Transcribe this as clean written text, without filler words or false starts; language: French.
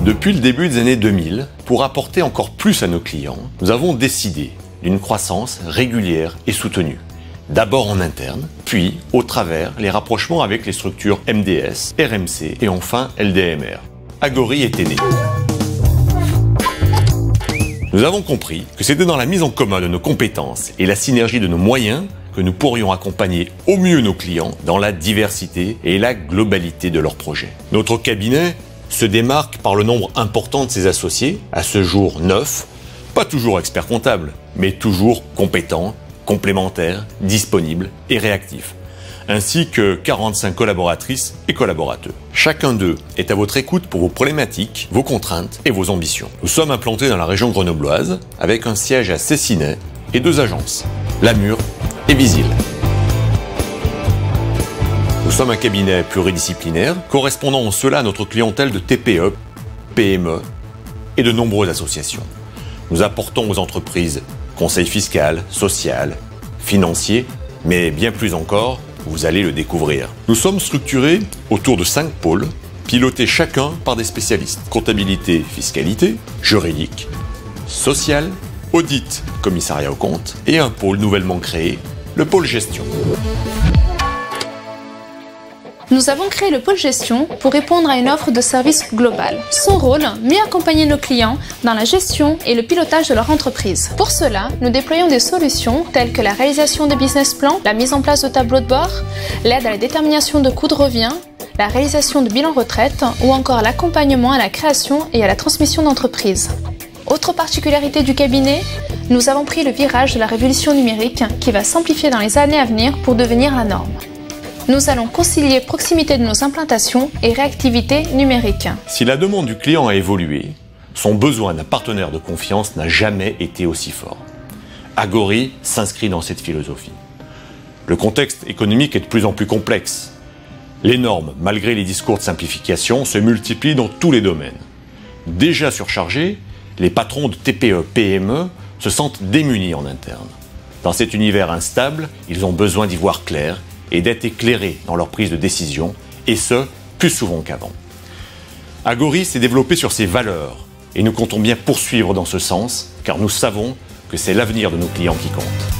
Depuis le début des années 2000, pour apporter encore plus à nos clients, nous avons décidé d'une croissance régulière et soutenue. D'abord en interne, puis au travers les rapprochements avec les structures MDS, RMC et enfin LDMR. Agori était né. Nous avons compris que c'était dans la mise en commun de nos compétences et la synergie de nos moyens que nous pourrions accompagner au mieux nos clients dans la diversité et la globalité de leurs projets. Notre cabinet se démarque par le nombre important de ses associés, à ce jour 9, pas toujours experts comptables, mais toujours compétents, complémentaires, disponibles et réactifs, ainsi que 45 collaboratrices et collaborateurs. Chacun d'eux est à votre écoute pour vos problématiques, vos contraintes et vos ambitions. Nous sommes implantés dans la région grenobloise, avec un siège à Cessinay et 2 agences, Lamure et Visil. Nous sommes un cabinet pluridisciplinaire, correspondant en cela à notre clientèle de TPE, PME et de nombreuses associations. Nous apportons aux entreprises conseil fiscal, social, financier, mais bien plus encore, vous allez le découvrir. Nous sommes structurés autour de 5 pôles, pilotés chacun par des spécialistes. Comptabilité, fiscalité, juridique, social, audit, commissariat aux comptes et un pôle nouvellement créé, le pôle gestion. Nous avons créé le pôle gestion pour répondre à une offre de service globale. Son rôle, mieux accompagner nos clients dans la gestion et le pilotage de leur entreprise. Pour cela, nous déployons des solutions telles que la réalisation des business plans, la mise en place de tableaux de bord, l'aide à la détermination de coûts de revient, la réalisation de bilans retraite ou encore l'accompagnement à la création et à la transmission d'entreprise. Autre particularité du cabinet, nous avons pris le virage de la révolution numérique qui va s'amplifier dans les années à venir pour devenir la norme. Nous allons concilier proximité de nos implantations et réactivité numérique. Si la demande du client a évolué, son besoin d'un partenaire de confiance n'a jamais été aussi fort. Agori s'inscrit dans cette philosophie. Le contexte économique est de plus en plus complexe. Les normes, malgré les discours de simplification, se multiplient dans tous les domaines. Déjà surchargés, les patrons de TPE-PME se sentent démunis en interne. Dans cet univers instable, ils ont besoin d'y voir clair et d'être éclairés dans leur prise de décision, et ce, plus souvent qu'avant. Agori s'est développé sur ses valeurs, et nous comptons bien poursuivre dans ce sens, car nous savons que c'est l'avenir de nos clients qui compte.